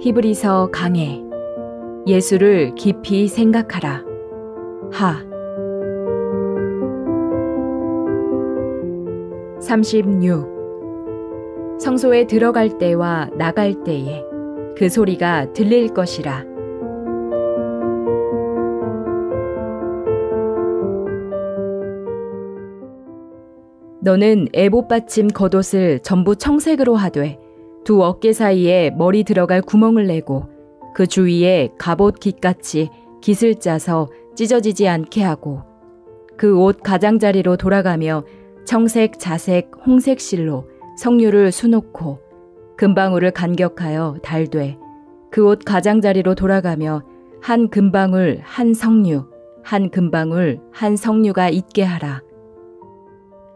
히브리서 강해. 예수를 깊이 생각하라. 하. 36. 성소에 들어갈 때와 나갈 때에 그 소리가 들릴 것이라. 너는 에봇 받침 겉옷을 전부 청색으로 하되 두 어깨 사이에 머리 들어갈 구멍을 내고 그 주위에 갑옷 깃같이 깃을 짜서 찢어지지 않게 하고 그 옷 가장자리로 돌아가며 청색, 자색, 홍색 실로 성류를 수놓고 금방울을 간격하여 달되 그 옷 가장자리로 돌아가며 한 금방울 한 성류, 한 금방울 한 성류가 있게 하라.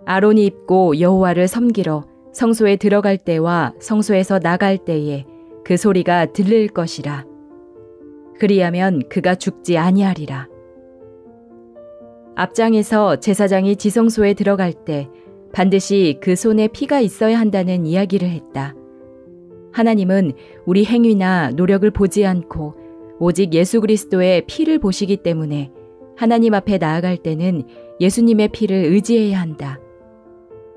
아론이 입고 여호와를 섬기러 성소에 들어갈 때와 성소에서 나갈 때에 그 소리가 들릴 것이라. 그리하면 그가 죽지 아니하리라. 앞장에서 제사장이 지성소에 들어갈 때 반드시 그 손에 피가 있어야 한다는 이야기를 했다. 하나님은 우리 행위나 노력을 보지 않고 오직 예수 그리스도의 피를 보시기 때문에 하나님 앞에 나아갈 때는 예수님의 피를 의지해야 한다.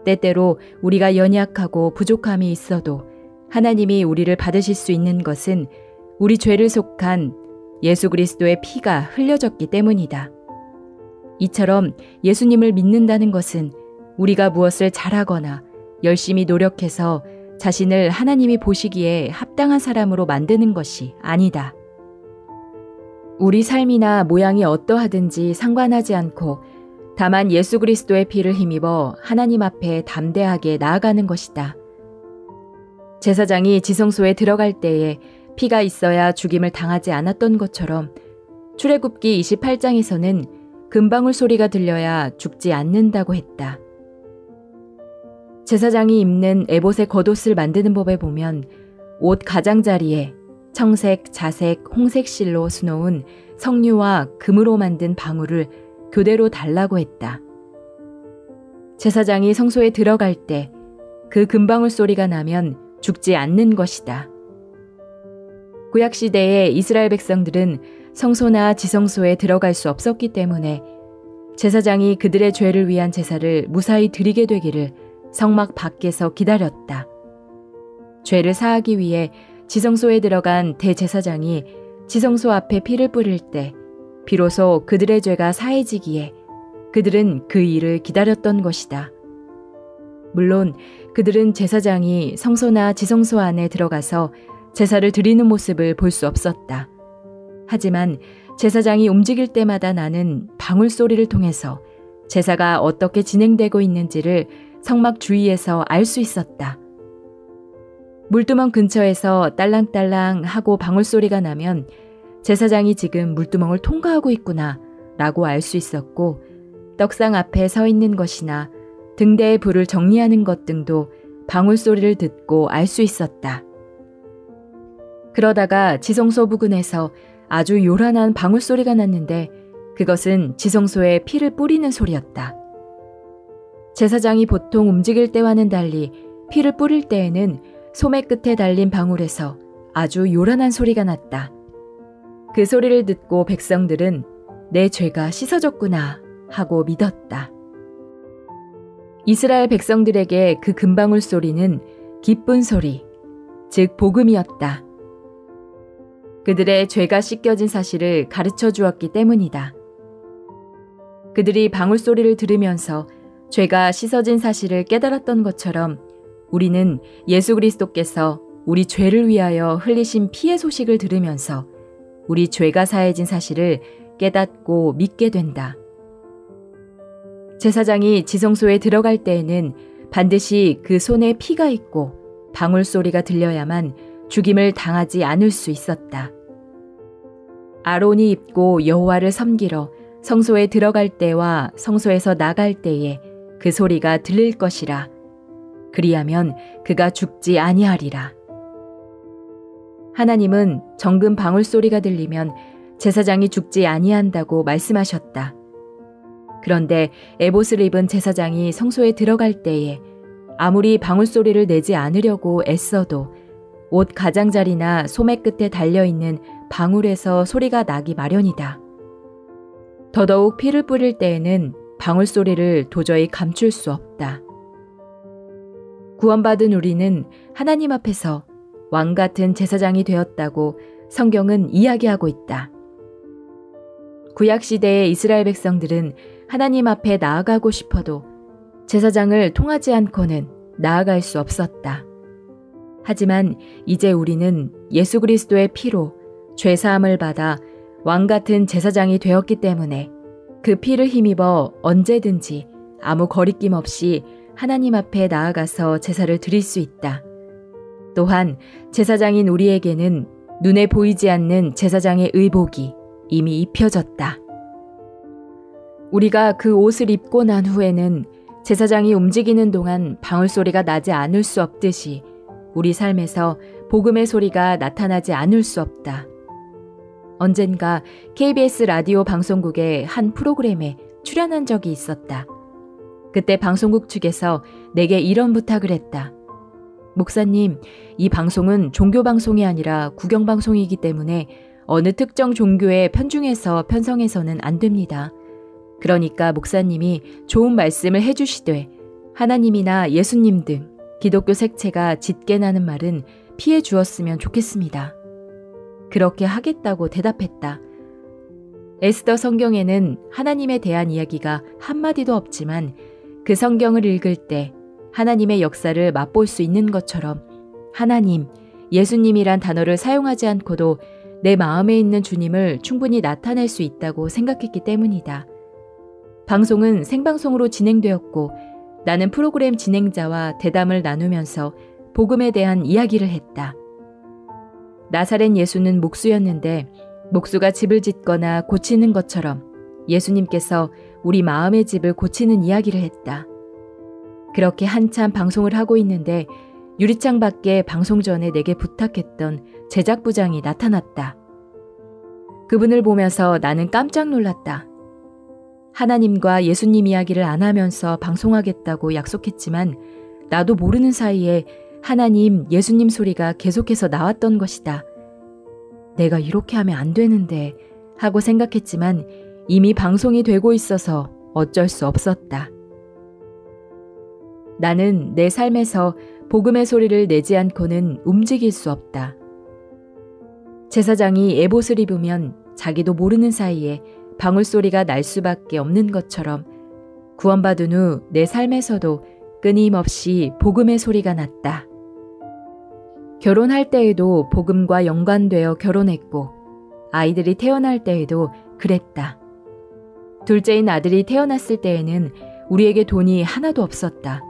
때때로 우리가 연약하고 부족함이 있어도 하나님이 우리를 받으실 수 있는 것은 우리 죄를 속한 예수 그리스도의 피가 흘려졌기 때문이다. 이처럼 예수님을 믿는다는 것은 우리가 무엇을 잘하거나 열심히 노력해서 자신을 하나님이 보시기에 합당한 사람으로 만드는 것이 아니다. 우리 삶이나 모양이 어떠하든지 상관하지 않고 다만 예수 그리스도의 피를 힘입어 하나님 앞에 담대하게 나아가는 것이다. 제사장이 지성소에 들어갈 때에 피가 있어야 죽임을 당하지 않았던 것처럼 출애굽기 28장에서는 금방울 소리가 들려야 죽지 않는다고 했다. 제사장이 입는 에봇의 겉옷을 만드는 법에 보면 옷 가장자리에 청색, 자색, 홍색 실로 수놓은 성류와 금으로 만든 방울을 교대로 달라고 했다. 제사장이 성소에 들어갈 때 그 금방울 소리가 나면 죽지 않는 것이다. 구약시대의 이스라엘 백성들은 성소나 지성소에 들어갈 수 없었기 때문에 제사장이 그들의 죄를 위한 제사를 무사히 드리게 되기를 성막 밖에서 기다렸다. 죄를 사하기 위해 지성소에 들어간 대제사장이 지성소 앞에 피를 뿌릴 때 비로소 그들의 죄가 사해지기에 그들은 그 일을 기다렸던 것이다. 물론 그들은 제사장이 성소나 지성소 안에 들어가서 제사를 드리는 모습을 볼 수 없었다. 하지만 제사장이 움직일 때마다 나는 방울 소리를 통해서 제사가 어떻게 진행되고 있는지를 성막 주위에서 알 수 있었다. 물두멍 근처에서 딸랑딸랑 하고 방울 소리가 나면 제사장이 지금 물두멍을 통과하고 있구나 라고 알 수 있었고, 떡상 앞에 서 있는 것이나 등대의 불을 정리하는 것 등도 방울 소리를 듣고 알 수 있었다. 그러다가 지성소 부근에서 아주 요란한 방울 소리가 났는데 그것은 지성소에 피를 뿌리는 소리였다. 제사장이 보통 움직일 때와는 달리 피를 뿌릴 때에는 소매 끝에 달린 방울에서 아주 요란한 소리가 났다. 그 소리를 듣고 백성들은 내 죄가 씻어졌구나 하고 믿었다. 이스라엘 백성들에게 그 금방울 소리는 기쁜 소리, 즉 복음이었다. 그들의 죄가 씻겨진 사실을 가르쳐 주었기 때문이다. 그들이 방울 소리를 들으면서 죄가 씻어진 사실을 깨달았던 것처럼 우리는 예수 그리스도께서 우리 죄를 위하여 흘리신 피의 소식을 들으면서 우리 죄가 사해진 사실을 깨닫고 믿게 된다. 제사장이 지성소에 들어갈 때에는 반드시 그 손에 피가 있고 방울 소리가 들려야만 죽임을 당하지 않을 수 있었다. 아론이 입고 여호와를 섬기러 성소에 들어갈 때와 성소에서 나갈 때에 그 소리가 들릴 것이라. 그리하면 그가 죽지 아니하리라. 하나님은 정금 방울 소리가 들리면 제사장이 죽지 아니한다고 말씀하셨다. 그런데 에봇을 입은 제사장이 성소에 들어갈 때에 아무리 방울 소리를 내지 않으려고 애써도 옷 가장자리나 소매 끝에 달려있는 방울에서 소리가 나기 마련이다. 더더욱 피를 뿌릴 때에는 방울 소리를 도저히 감출 수 없다. 구원받은 우리는 하나님 앞에서 왕 같은 제사장이 되었다고 성경은 이야기하고 있다. 구약시대의 이스라엘 백성들은 하나님 앞에 나아가고 싶어도 제사장을 통하지 않고는 나아갈 수 없었다. 하지만 이제 우리는 예수 그리스도의 피로 죄사함을 받아 왕 같은 제사장이 되었기 때문에 그 피를 힘입어 언제든지 아무 거리낌 없이 하나님 앞에 나아가서 제사를 드릴 수 있다. 또한 제사장인 우리에게는 눈에 보이지 않는 제사장의 의복이 이미 입혀졌다. 우리가 그 옷을 입고 난 후에는 제사장이 움직이는 동안 방울 소리가 나지 않을 수 없듯이 우리 삶에서 복음의 소리가 나타나지 않을 수 없다. 언젠가 KBS 라디오 방송국의 한 프로그램에 출연한 적이 있었다. 그때 방송국 측에서 내게 이런 부탁을 했다. 목사님, 이 방송은 종교 방송이 아니라 구경 방송이기 때문에 어느 특정 종교에 편중해서 편성해서는 안 됩니다. 그러니까 목사님이 좋은 말씀을 해주시되 하나님이나 예수님 등 기독교 색채가 짙게 나는 말은 피해 주었으면 좋겠습니다. 그렇게 하겠다고 대답했다. 에스더 성경에는 하나님에 대한 이야기가 한마디도 없지만 그 성경을 읽을 때 하나님의 역사를 맛볼 수 있는 것처럼 하나님, 예수님이란 단어를 사용하지 않고도 내 마음에 있는 주님을 충분히 나타낼 수 있다고 생각했기 때문이다. 방송은 생방송으로 진행되었고 나는 프로그램 진행자와 대담을 나누면서 복음에 대한 이야기를 했다. 나사렛 예수는 목수였는데 목수가 집을 짓거나 고치는 것처럼 예수님께서 우리 마음의 집을 고치는 이야기를 했다. 그렇게 한참 방송을 하고 있는데 유리창 밖에 방송 전에 내게 부탁했던 제작부장이 나타났다. 그분을 보면서 나는 깜짝 놀랐다. 하나님과 예수님 이야기를 안 하면서 방송하겠다고 약속했지만 나도 모르는 사이에 하나님, 예수님 소리가 계속해서 나왔던 것이다. 내가 이렇게 하면 안 되는데 하고 생각했지만 이미 방송이 되고 있어서 어쩔 수 없었다. 나는 내 삶에서 복음의 소리를 내지 않고는 움직일 수 없다. 제사장이 에봇을 입으면 자기도 모르는 사이에 방울 소리가 날 수밖에 없는 것처럼 구원받은 후 내 삶에서도 끊임없이 복음의 소리가 났다. 결혼할 때에도 복음과 연관되어 결혼했고 아이들이 태어날 때에도 그랬다. 둘째인 아들이 태어났을 때에는 우리에게 돈이 하나도 없었다.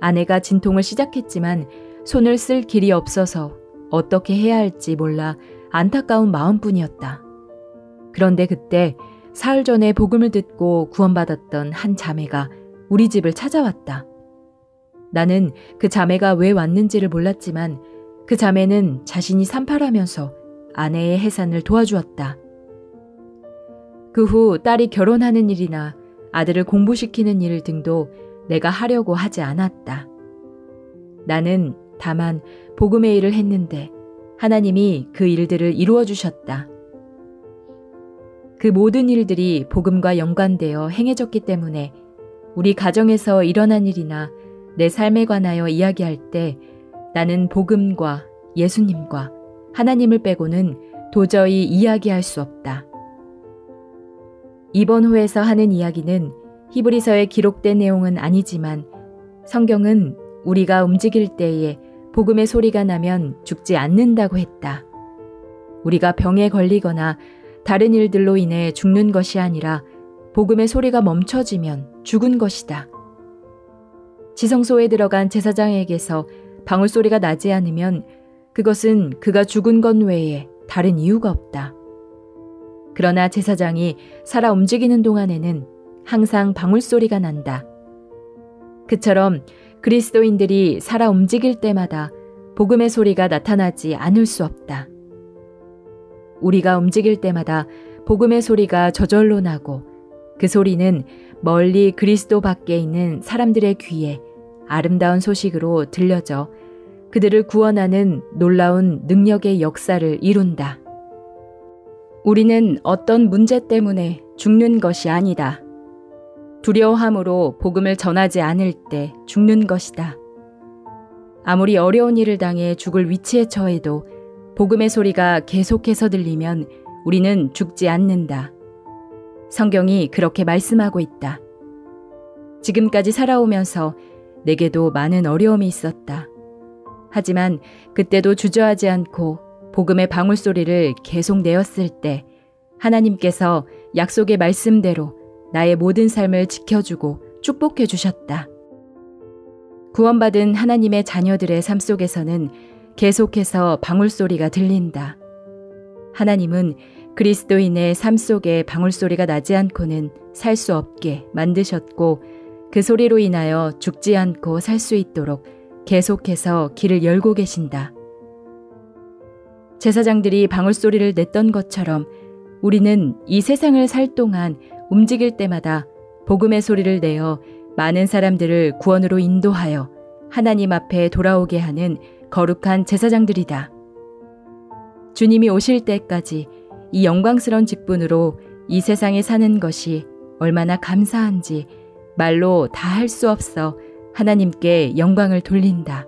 아내가 진통을 시작했지만 손을 쓸 길이 없어서 어떻게 해야 할지 몰라 안타까운 마음뿐이었다. 그런데 그때 사흘 전에 복음을 듣고 구원받았던 한 자매가 우리 집을 찾아왔다. 나는 그 자매가 왜 왔는지를 몰랐지만 그 자매는 자신이 산파라면서 아내의 해산을 도와주었다. 그 후 딸이 결혼하는 일이나 아들을 공부시키는 일 등도 내가 하려고 하지 않았다. 나는 다만 복음의 일을 했는데 하나님이 그 일들을 이루어 주셨다. 그 모든 일들이 복음과 연관되어 행해졌기 때문에 우리 가정에서 일어난 일이나 내 삶에 관하여 이야기할 때 나는 복음과 예수님과 하나님을 빼고는 도저히 이야기할 수 없다. 이번 호에서 하는 이야기는 히브리서에 기록된 내용은 아니지만 성경은 우리가 움직일 때에 복음의 소리가 나면 죽지 않는다고 했다. 우리가 병에 걸리거나 다른 일들로 인해 죽는 것이 아니라 복음의 소리가 멈춰지면 죽은 것이다. 지성소에 들어간 제사장에게서 방울 소리가 나지 않으면 그것은 그가 죽은 것 외에 다른 이유가 없다. 그러나 제사장이 살아 움직이는 동안에는 항상 방울 소리가 난다. 그처럼 그리스도인들이 살아 움직일 때마다 복음의 소리가 나타나지 않을 수 없다. 우리가 움직일 때마다 복음의 소리가 저절로 나고 그 소리는 멀리 그리스도 밖에 있는 사람들의 귀에 아름다운 소식으로 들려져 그들을 구원하는 놀라운 능력의 역사를 이룬다. 우리는 어떤 문제 때문에 죽는 것이 아니다. 두려워함으로 복음을 전하지 않을 때 죽는 것이다. 아무리 어려운 일을 당해 죽을 위치에 처해도 복음의 소리가 계속해서 들리면 우리는 죽지 않는다. 성경이 그렇게 말씀하고 있다. 지금까지 살아오면서 내게도 많은 어려움이 있었다. 하지만 그때도 주저하지 않고 복음의 방울소리를 계속 내었을 때 하나님께서 약속의 말씀대로 나의 모든 삶을 지켜주고 축복해 주셨다. 구원받은 하나님의 자녀들의 삶 속에서는 계속해서 방울소리가 들린다. 하나님은 그리스도인의 삶 속에 방울소리가 나지 않고는 살 수 없게 만드셨고 그 소리로 인하여 죽지 않고 살 수 있도록 계속해서 길을 열고 계신다. 제사장들이 방울소리를 냈던 것처럼 우리는 이 세상을 살 동안 움직일 때마다 복음의 소리를 내어 많은 사람들을 구원으로 인도하여 하나님 앞에 돌아오게 하는 거룩한 제사장들이다. 주님이 오실 때까지 이 영광스러운 직분으로 이 세상에 사는 것이 얼마나 감사한지 말로 다 할 수 없어 하나님께 영광을 돌린다.